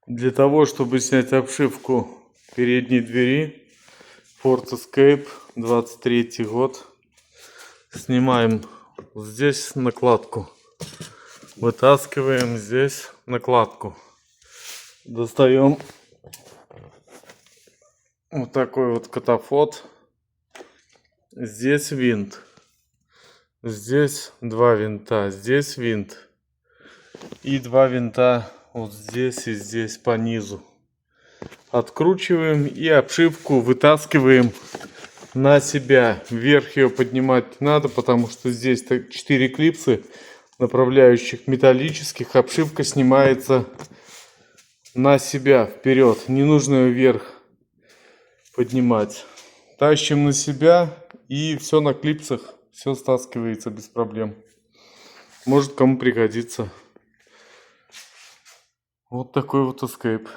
Для того, чтобы снять обшивку передней двери Ford Escape 23 год, снимаем здесь накладку, вытаскиваем здесь накладку, достаем вот такой вот катафот, здесь винт, здесь два винта, здесь винт и два винта вот здесь и здесь по низу. Откручиваем и обшивку вытаскиваем на себя. Вверх ее поднимать не надо, потому что здесь 4 клипсы направляющих металлических. Обшивка снимается на себя вперед. Не нужно ее вверх поднимать. Тащим на себя и все на клипсах. Все стаскивается без проблем. Может кому пригодится. Вот такой вот Escape.